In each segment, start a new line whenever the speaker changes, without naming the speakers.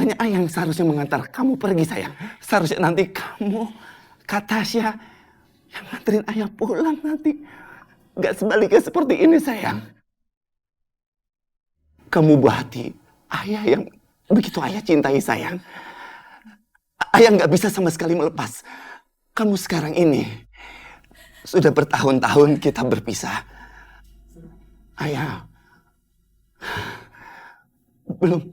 Bukannya ayah yang seharusnya mengantar kamu pergi sayang. Seharusnya nanti kamu, Kak Tasya, yang nganterin ayah pulang nanti. Gak sebaliknya seperti ini sayang. Kamu buah hati ayah yang begitu ayah cintai sayang. Ayah gak bisa sama sekali melepas kamu sekarang ini. Sudah bertahun-tahun kita berpisah. Ayah belum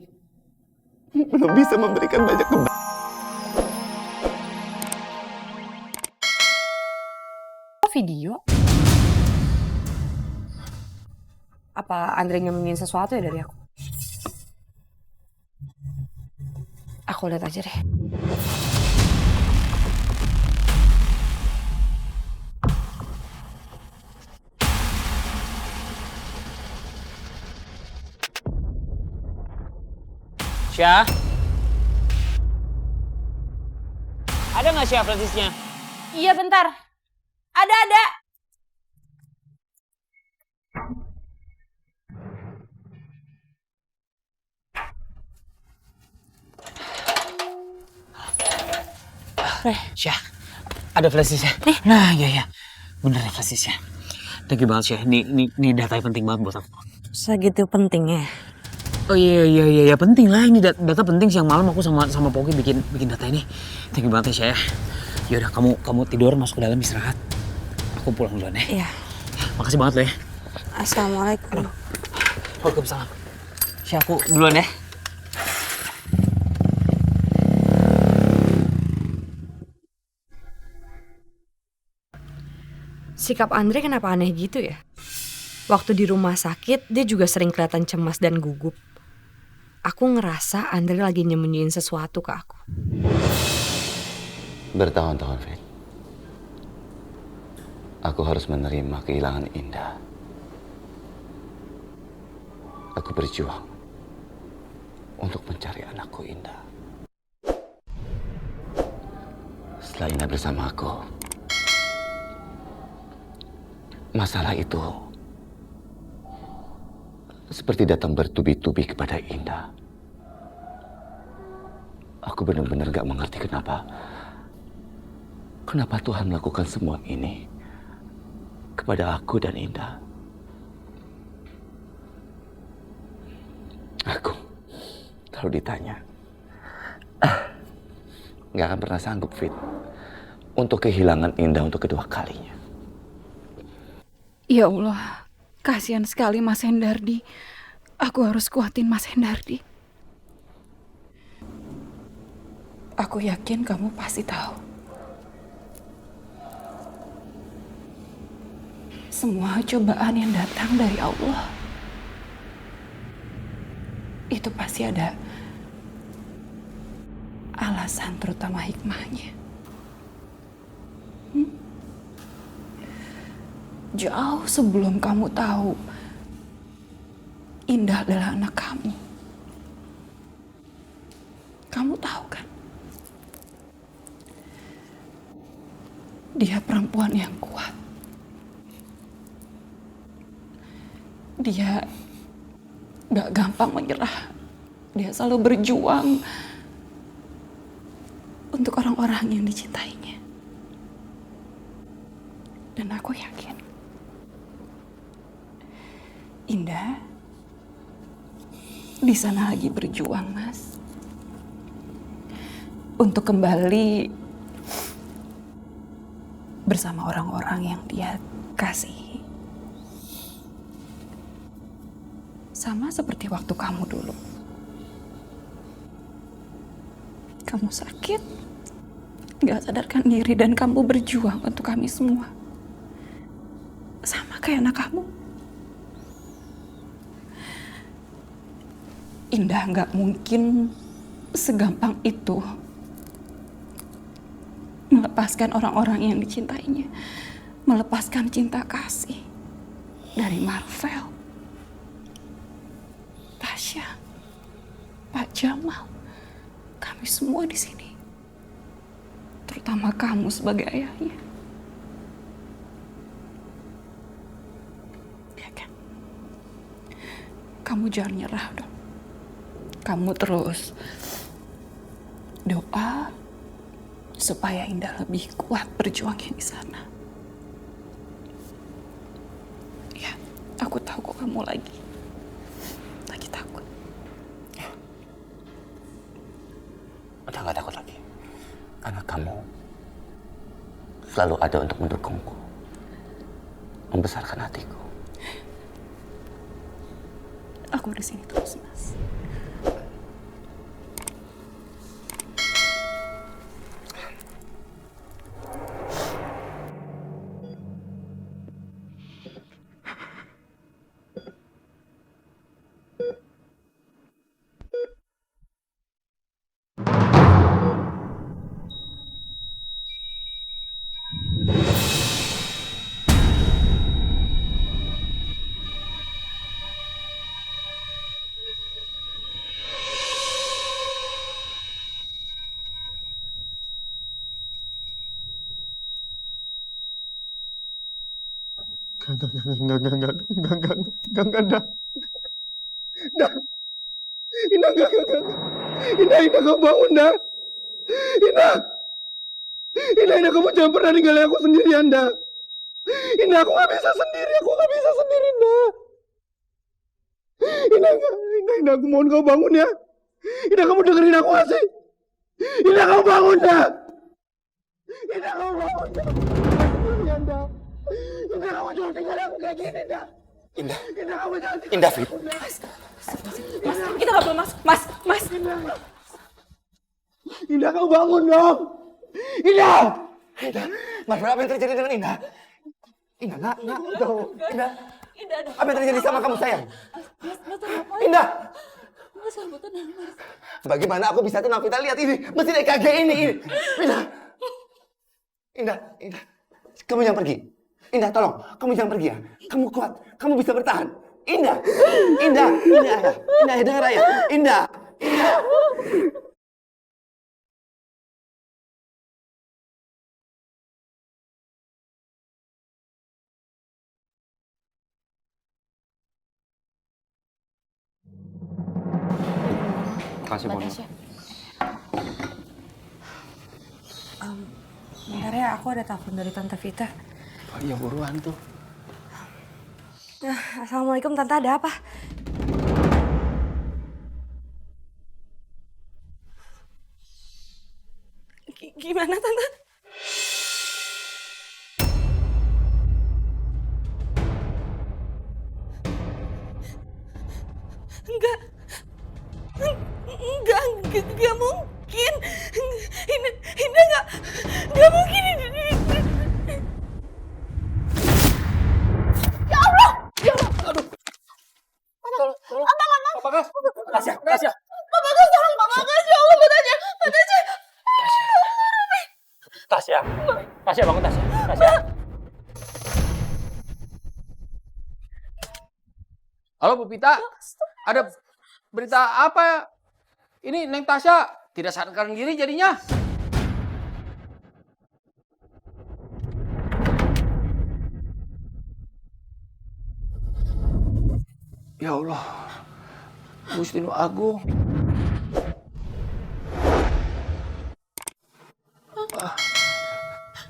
bisa memberikan banyak kebaikan.
Video? Apa Andre nyembunyiin sesuatu ya dari aku? Aku lihat aja deh.
Syah? Ada nggak Syah flash-disknya?
Iya bentar. Ada.
Syah, ada flash-disknya. Nah, iya. Bener ya flash-disknya. Thank you banget Syah. Ini datanya penting banget buat aku.
Segitu pentingnya.
Oh iya penting lah, ini data penting. Siang malam aku sama Poki bikin data ini. Thank you banget ya Syah. Yaudah kamu tidur, masuk ke dalam istirahat. Aku pulang duluan ya.
Iya.
Makasih banget lo ya.
Assalamualaikum.
Waalaikumsalam. Syah, aku duluan ya.
Sikap Andre kenapa aneh gitu ya? Waktu di rumah sakit, dia juga sering kelihatan cemas dan gugup. Aku ngerasa Andre lagi nyembunyiin sesuatu ke aku.
Bertahun-tahun, Fit. Aku harus menerima kehilangan Indah. Aku berjuang untuk mencari anakku Indah. Setelah Indah bersama aku, masalah itu seperti datang bertubi-tubi kepada Indah. Aku benar-benar gak mengerti kenapa Tuhan melakukan semua ini kepada aku dan Indah. Aku kalau ditanya gak akan pernah sanggup, Fit, untuk kehilangan Indah untuk kedua kalinya.
Ya Allah, kasihan sekali Mas Hendardi. Aku harus kuatin Mas Hendardi. Aku yakin kamu pasti tahu. Semua cobaan yang datang dari Allah, itu pasti ada alasan, terutama hikmahnya. Jauh sebelum kamu tahu Indah adalah anak kamu. Kamu tahu kan? Dia perempuan yang kuat. Dia gak gampang menyerah. Dia selalu berjuang untuk orang-orang yang dicintainya. Dan aku yakin Indah di sana lagi berjuang, Mas, untuk kembali bersama orang-orang yang dia kasihi. Sama seperti waktu kamu dulu. Kamu sakit, gak sadarkan diri, dan kamu berjuang untuk kami semua. Sama kayak anak kamu. Indah gak mungkin segampang itu melepaskan orang-orang yang dicintainya. Melepaskan cinta kasih dari Marvel, Tasya, Pak Jamal, kami semua di sini. Terutama kamu sebagai ayahnya. Ya kan? Kamu jangan nyerah dong. Kamu terus doa supaya Indah lebih kuat berjuangnya di sana. Ya, aku tahu kok kamu lagi takut.
Udah gak takut lagi. Karena kamu selalu ada untuk mendukungku. Membesarkan hatiku.
Aku di sini terus, Mas.
Enggak, dah. Dah. Indah, enggak. Indah, kamu bangun, dah. Indah. Indah, kamu jangan pernah ninggalin aku sendirian, dah. Indah, aku gak bisa sendiri, Indah. Indah, aku mohon kau bangun ya. Indah, kamu dengerin aku gak sih? Indah, kamu bangun, dah. Indah, kamu bangun, dah. Indah, kamu jangan tinggal aku kayak gini, dah. Indah, kamu jangan tinggal. Indah, Fit.
Mas, kita nggak perlu masuk. Mas.
Indah, kamu bangun dong. Indah. Mas, apa yang terjadi dengan Indah? Indah, nak. Indah. Apa yang terjadi sama kamu, sayang? Indah.
Mas, aku tenang, Mas.
Bagaimana aku bisa tenang? Kita lihat ini. Mesin EKG ini. Indah. Kamu jangan pergi. Indah, tolong. Kamu jangan pergi ya. Kamu kuat. Kamu bisa bertahan. Indah. Ini ayah. Indah, dengar ayah. Indah.
Makasih, Bono.
Bentar ya, aku ada telepon dari Tante Vita.
Oh, iya buruan tuh.
Assalamualaikum Tante, ada apa? Gimana Tante? Enggak mungkin. Indah enggak mungkin.
Tasya. Tasya, bangun Tasya. Halo Bu Pita, ada berita apa? Ini Neng Tasya tidak sadarkan diri jadinya. Ya Allah, Gusti Nu Agung.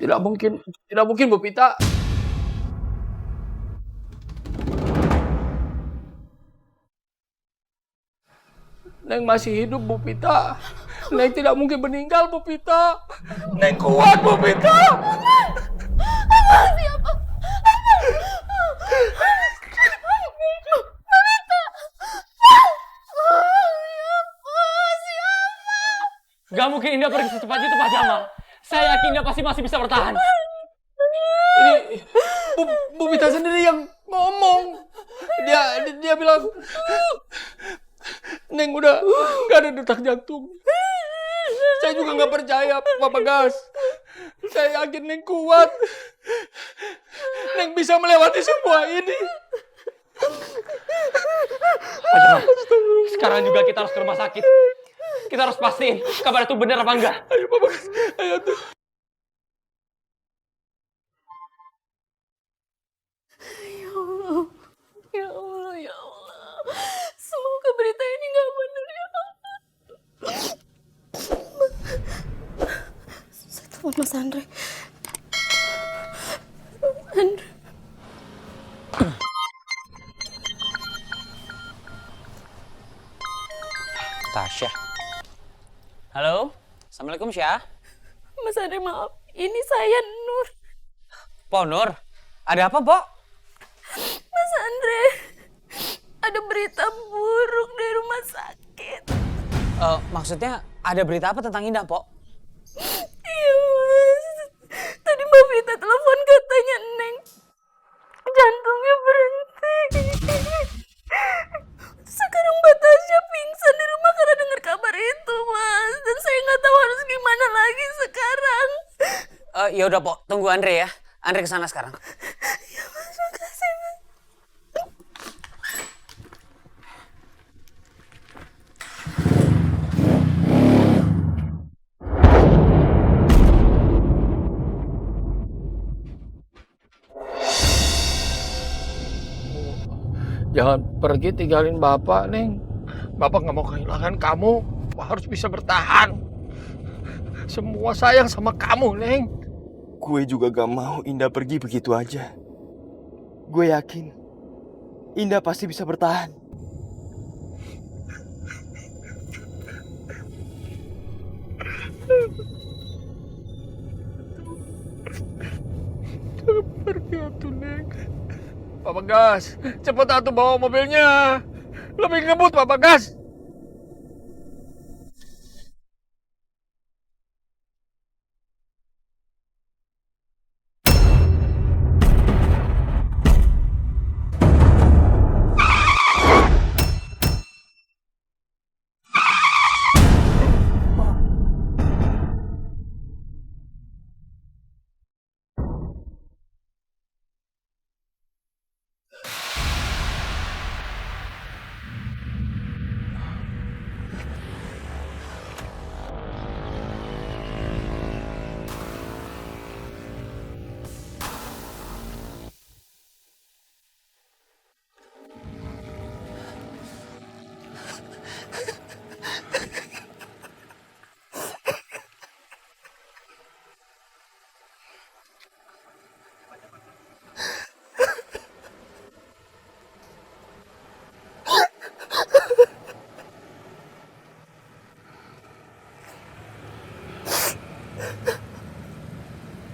Tidak mungkin Bu Pita. Neng masih hidup Bu Pita. Neng tidak mungkin meninggal Bu Pita. Neng kuat Bu Pita. Gak mungkin Indah pergi secepat itu Pak Jamal. Saya yakin Indah pasti masih bisa bertahan. Ini Bu Pita sendiri yang ngomong. Dia bilang Neng udah gak ada detak jantung. Saya juga gak percaya Pak Bagas. Saya yakin Neng kuat. Neng bisa melewati semua ini. Pak Jamal, sekarang juga kita harus ke rumah sakit. Kita harus pastiin kabar itu benar apa enggak. Ayo Pak Bagas, ayo tuh.
Ya Allah. Semoga berita ini nggak benar ya Allah. ampun Mas Andre. Andre.
Tasya. Halo, Assalamualaikum Syah.
Mas Andre maaf, ini saya Nur.
Po Nur, ada apa Po?
Mas Andre, ada berita buruk di rumah sakit.
Maksudnya ada berita apa tentang Indah Po?
Iya Mas, tadi Mbak Vita telepon katanya Neng jantungnya berhenti. Sekarang Mbak Tasya pingsan di rumah karena dengar kabar itu Mas. Dan saya nggak tahu harus gimana lagi sekarang.
Ya udah Po, tunggu Andre ya. Andre kesana sekarang.
Ya Mas, makasih Mas.
Jangan pergi tinggalin Bapak, Neng. Bapak nggak mau kehilangan kamu. Bapak harus bisa bertahan. Semua sayang sama kamu, Neng.
Gue juga gak mau Indah pergi begitu aja. Gue yakin Indah pasti bisa bertahan.
Pergi atuh, Neng. Pak Bagas, cepet atuh bawa mobilnya. Lebih ngebut, Pak Bagas.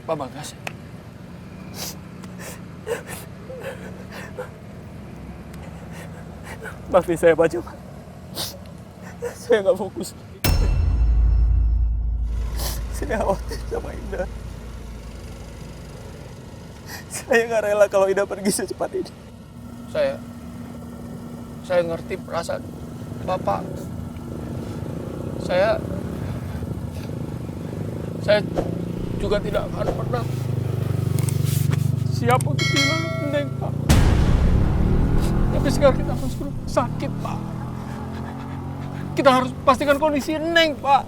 Pak Bagas.
Maafin saya Pak Joko. Saya gak fokus. Saya khawatir sama Indah. Saya gak rela kalau Indah pergi secepat ini.
Saya ngerti perasaan Bapak. Saya juga tidak akan pernah siap untuk kehilangan Neng, Pak. Tapi sekarang kita harus ke rumah sakit, Pak. Kita harus pastikan kondisi Neng, Pak.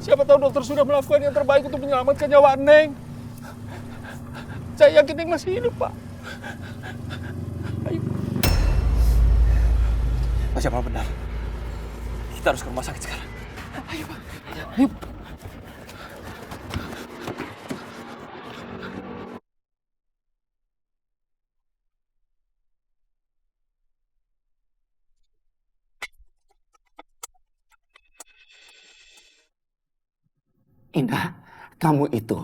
Siapa tahu dokter sudah melakukan yang terbaik untuk menyelamatkan nyawa Neng. Saya yakin Neng masih hidup, Pak. Ayo.
Pak Jamal benar. Kita harus ke rumah sakit sekarang.
Ayo, Pak. Ayo.
Indah, kamu itu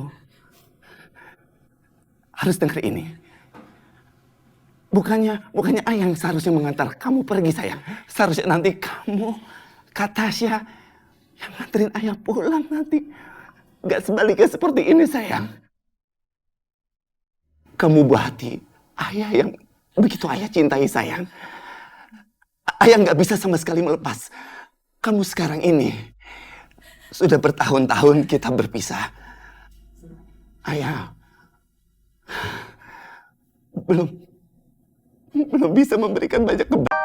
harus dengar ini. Bukannya ayah yang seharusnya mengantar kamu pergi, sayang. Seharusnya nanti kamu, Kak Tasya, yang nganterin ayah pulang nanti. Gak sebaliknya seperti ini, sayang. Kamu buah hati ayah yang begitu ayah cintai, sayang. Ayah gak bisa sama sekali melepas kamu sekarang ini. Sudah bertahun-tahun kita berpisah. Ayah belum bisa memberikan banyak kebaikan.